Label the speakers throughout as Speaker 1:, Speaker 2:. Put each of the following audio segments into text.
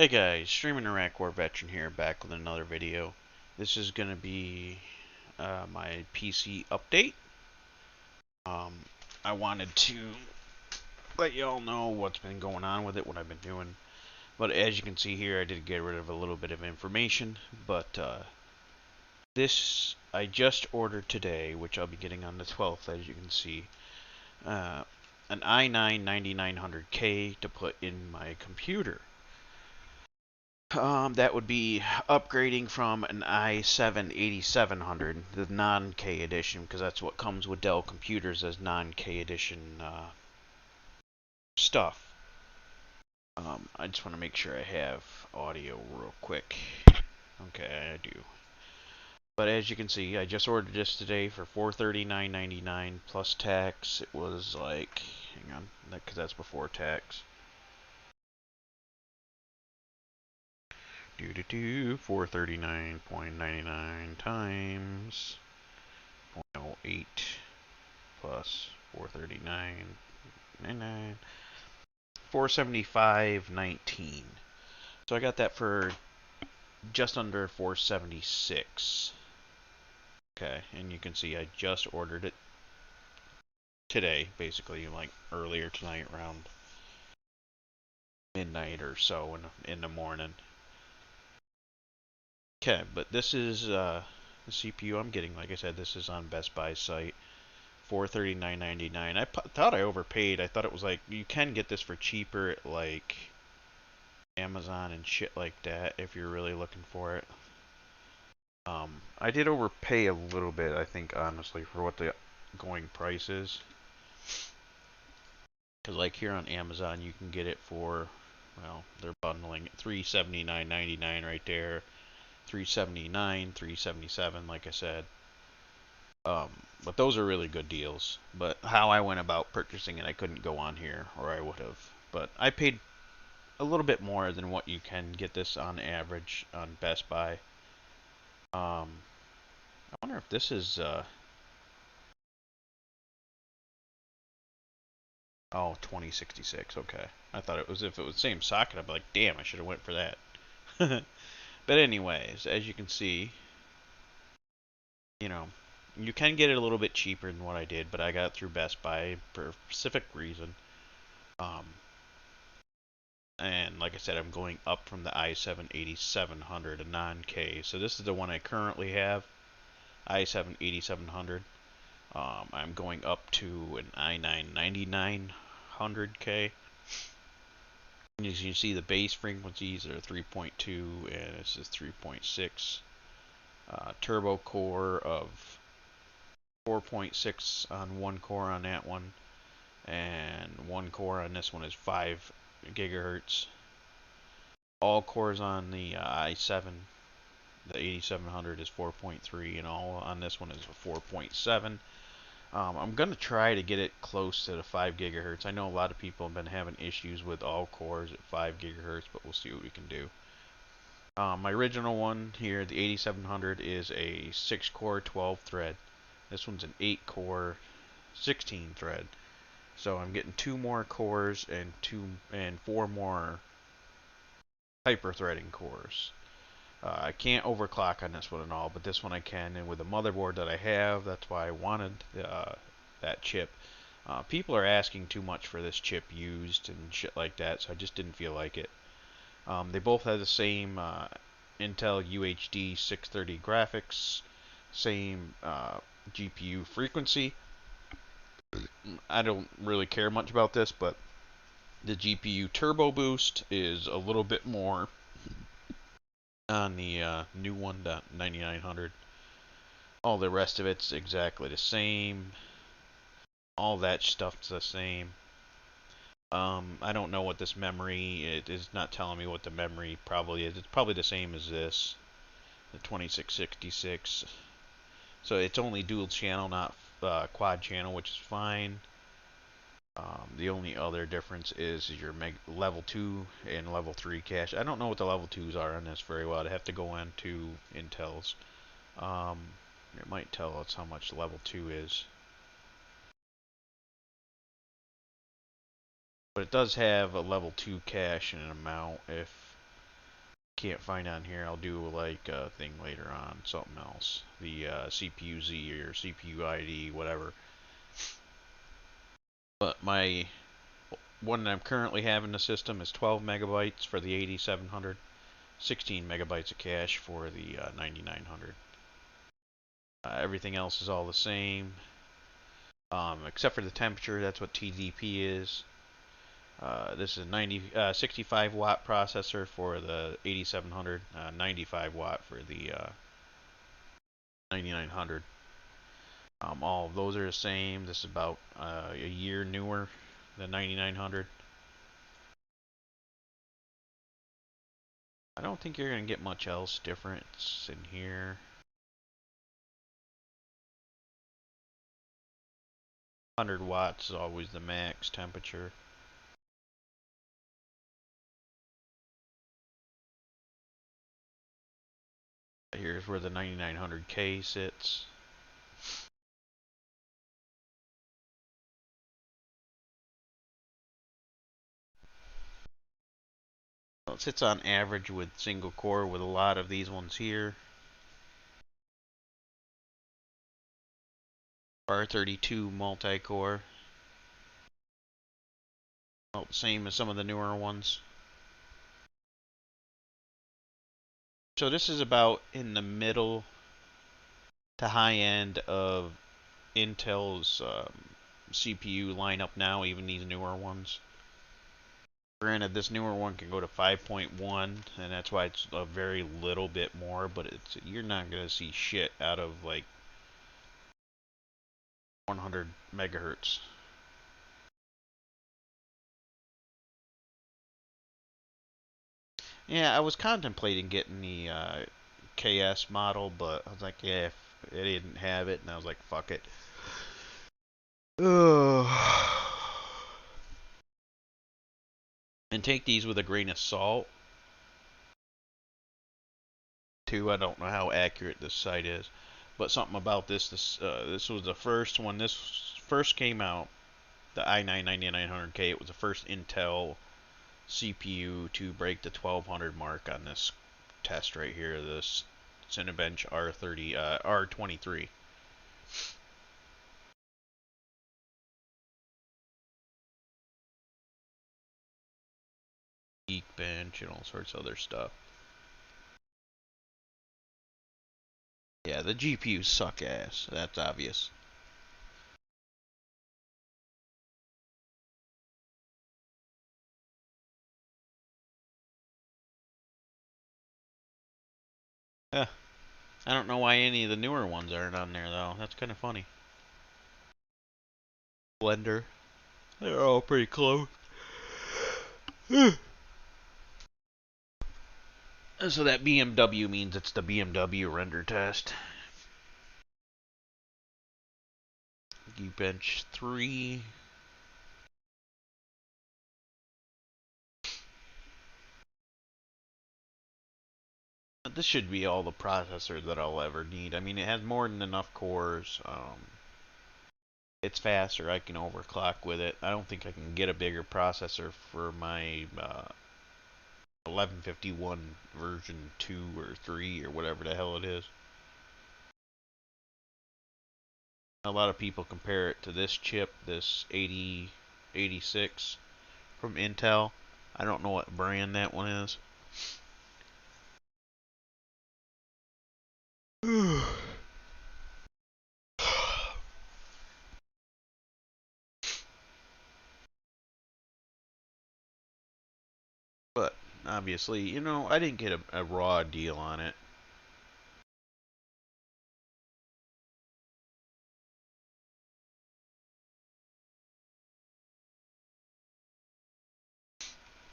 Speaker 1: Hey guys, Streaming Iraq War Veteran here, back with another video. This is going to be my PC update. Um, I wanted to let y'all know what's been going on with it, what I've been doing. But as you can see here, I did get rid of a little bit of information. But this I just ordered today, which I'll be getting on the 12th, as you can see. Uh, an i9-9900K to put in my computer. That would be upgrading from an i7-8700, the non-K edition, because that's what comes with Dell computers as non-K edition stuff. I just want to make sure I have audio real quick. Okay, I do. But as you can see, I just ordered this today for $439.99 plus tax. It was like, hang on, because that's before tax. 439.99 times 0.08 plus 439.99, 475.19. So I got that for just under 476. Okay, and you can see I just ordered it today, basically like earlier tonight, around midnight or so in the morning. Okay, but this is the CPU I'm getting. Like I said, this is on Best Buy's site. $439.99. I thought I overpaid. I thought it was like you can get this for cheaper at like Amazon and shit like that if you're really looking for it. I did overpay a little bit, I think, honestly, for what the going price is. Because like here on Amazon, you can get it for, well, they're bundling it $379.99 right there, $379, $377, like I said. But those are really good deals. But how I went about purchasing it, I couldn't go on here, or I would have. But I paid a little bit more than what you can get this on average on Best Buy. I wonder if this is, oh, 2066, okay. I thought it was, if it was the same socket, I'd be like, damn, I should have went for that. But anyways, as you can see, you know, you can get it a little bit cheaper than what I did, but I got it through Best Buy for a specific reason. Um, and like I said, I'm going up from the i7-8700, a non-K. So this is the one I currently have, i7-8700. I'm going up to an i9-9900K. As you see, the base frequencies are 3.2 and this is 3.6. Turbo core of 4.6 on one core on that one, and one core on this one is 5 gigahertz. All cores on the i7, the 8700 is 4.3, and all on this one is a 4.7. I'm going to try to get it close to the 5 gigahertz. I know a lot of people have been having issues with all cores at 5 gigahertz, but we'll see what we can do. My original one here, the 8700, is a 6-core 12 thread. This one's an 8-core 16 thread. So I'm getting 2 more cores and 4 more hyper-threading cores. I can't overclock on this one at all, but this one I can, and with the motherboard that I have, that's why I wanted that chip. People are asking too much for this chip used and shit like that, so I just didn't feel like it. They both have the same Intel UHD 630 graphics, same GPU frequency. I don't really care much about this, but the GPU turbo boost is a little bit more on the new one, the 9900. All the rest of it's exactly the same. All that stuff's the same. I don't know what this memory, it is not telling me what the memory probably is. It's probably the same as this, the 2666. So it's only dual channel, not quad channel, which is fine. The only other difference is your level 2 and level 3 cache. I don't know what the level 2s are on this very well. I'd have to go into Intel's. It might tell us how much level 2 is. But it does have a level 2 cache and an amount if can't find on here, I'll do like a thing later on, something else. The CPU Z or CPU ID, whatever. But my one that I'm currently having in the system is 12 megabytes for the 8700, 16 megabytes of cache for the 9900. Everything else is all the same, except for the temperature. That's what TDP is. This is a 65 watt processor for the 8700, 95 watt for the 9900. All of those are the same. This is about a year newer than 9900. I don't think you're going to get much else difference in here. 100 watts is always the max temperature. Here's where the 9900K sits. Well, it sits on average with single core with a lot of these ones here. R32 multi-core. Well, same as some of the newer ones. So this is about in the middle to high end of Intel's CPU lineup now, even these newer ones. Granted, this newer one can go to 5.1, and that's why it's a very little bit more, but you're not going to see shit out of like 100 megahertz. Yeah, I was contemplating getting the KS model, but I was like, yeah, if it didn't have it, and I was like, fuck it. Ugh. And take these with a grain of salt. Too, I don't know how accurate this site is, but something about this was the first when this first came out, the i9-9900K. It was the first Intel CPU to break the 1200 mark on this test right here. This Cinebench R23. Geekbench and all sorts of other stuff. Yeah, the GPUs suck ass. That's obvious. Yeah, I don't know why any of the newer ones aren't on there though. That's kind of funny. Blender. They're all pretty close. So that BMW means it's the BMW render test. Geekbench 3. This should be all the processor that I'll ever need. I mean, it has more than enough cores. It's faster. I can overclock with it. I don't think I can get a bigger processor for my 1151 version 2 or 3 or whatever the hell it is. A lot of people compare it to this chip, this 8086 from Intel. I don't know what brand that one is. But obviously, you know, I didn't get a raw deal on it.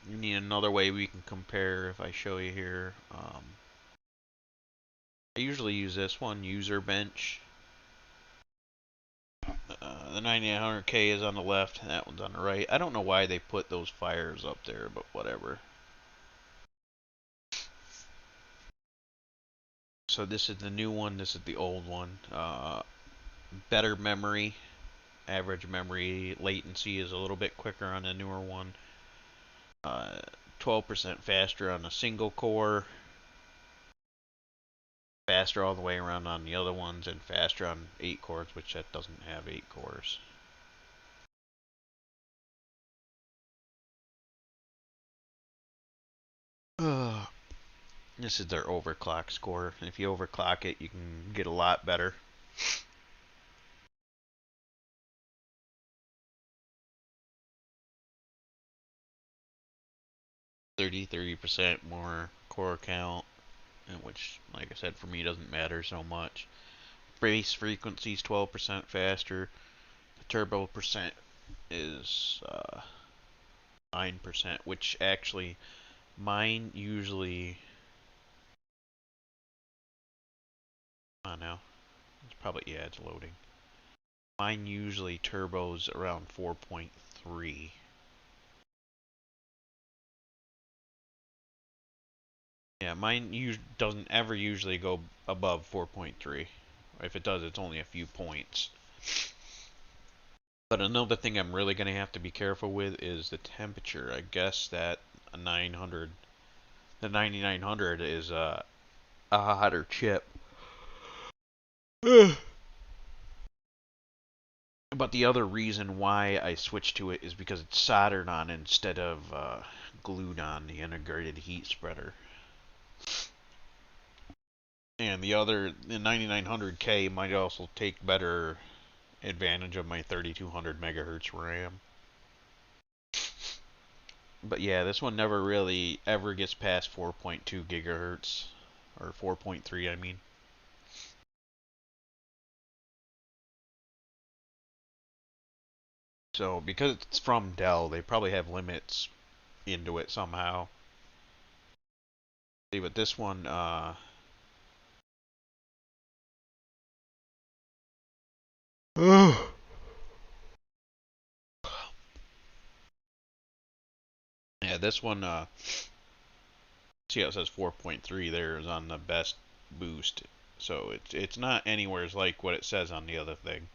Speaker 1: You need another way we can compare if I show you here. I usually use this one, Userbench. The 9900K is on the left, and that one's on the right. I don't know why they put those fires up there, but whatever. So this is the new one, this is the old one. Better memory, average memory latency is a little bit quicker on the newer one. 12% faster on a single core. faster all the way around on the other ones and faster on 8 cores, which that doesn't have 8 cores. This is their overclock score. If you overclock it, you can get a lot better. 30% more core count, which, like I said, for me doesn't matter so much. Base frequency's 12% faster. The turbo percent is 9%, which actually mine usually. I know. It's probably, yeah, it's loading. Mine usually turbos around 4.3. Yeah, mine doesn't ever usually go above 4.3. If it does, it's only a few points. But another thing I'm really going to have to be careful with is the temperature. I guess that a 900, the 9900 is a hotter chip. But the other reason why I switched to it is because it's soldered on instead of glued on the integrated heat spreader. And the 9900K might also take better advantage of my 3200 megahertz RAM. But yeah, this one never really ever gets past 4.2 gigahertz, or 4.3 I mean. So because it's from Dell, they probably have limits into it somehow. See, but this one, yeah, this one, see how it says 4.3 there is on the best boost. So it's not anywhere like what it says on the other thing.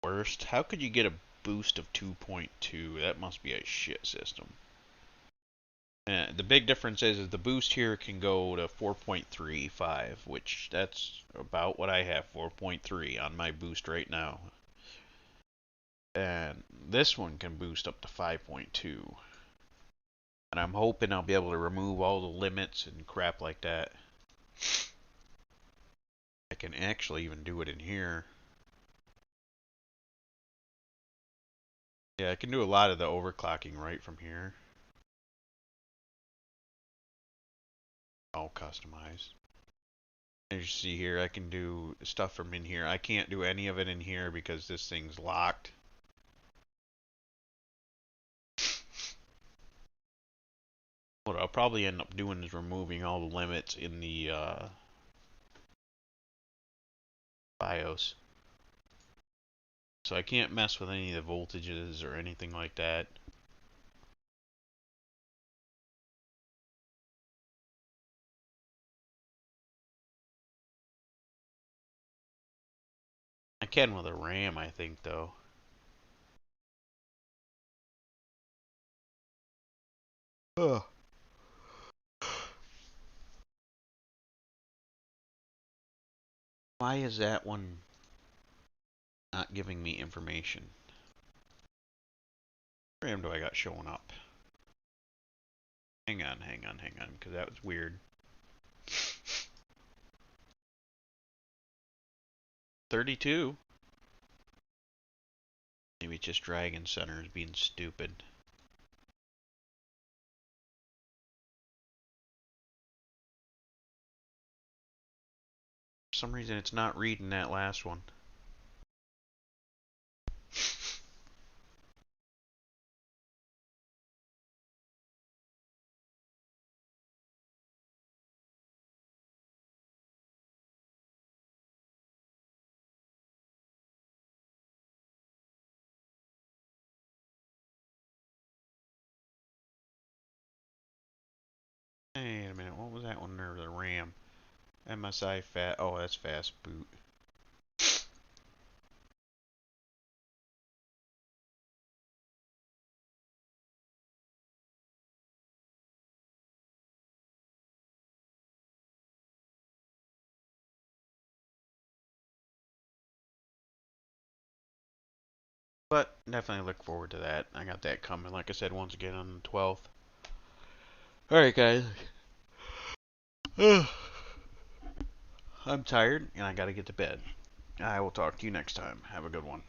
Speaker 1: Worst? How could you get a boost of 2.2? That must be a shit system. And the big difference is the boost here can go to 4.35, which that's about what I have, 4.3 on my boost right now. And this one can boost up to 5.2. And I'm hoping I'll be able to remove all the limits and crap like that. I can actually even do it in here. Yeah, I can do a lot of the overclocking right from here. All customized. As you see here, I can do stuff from in here. I can't do any of it in here because this thing's locked. What I'll probably end up doing is removing all the limits in the BIOS. So I can't mess with any of the voltages or anything like that. I can with a RAM, I think, though. Ugh. Why is that one not giving me information? What RAM do I got showing up? Hang on, because that was weird. 32? Maybe it's just Dragon Center is being stupid. For some reason it's not reading that last one. Wait a minute, what was that one there? The RAM. MSI fat. Oh, that's fast boot. But definitely look forward to that. I got that coming, like I said, once again on the 12th. Alright, guys. I'm tired and I gotta get to bed. I will talk to you next time. Have a good one.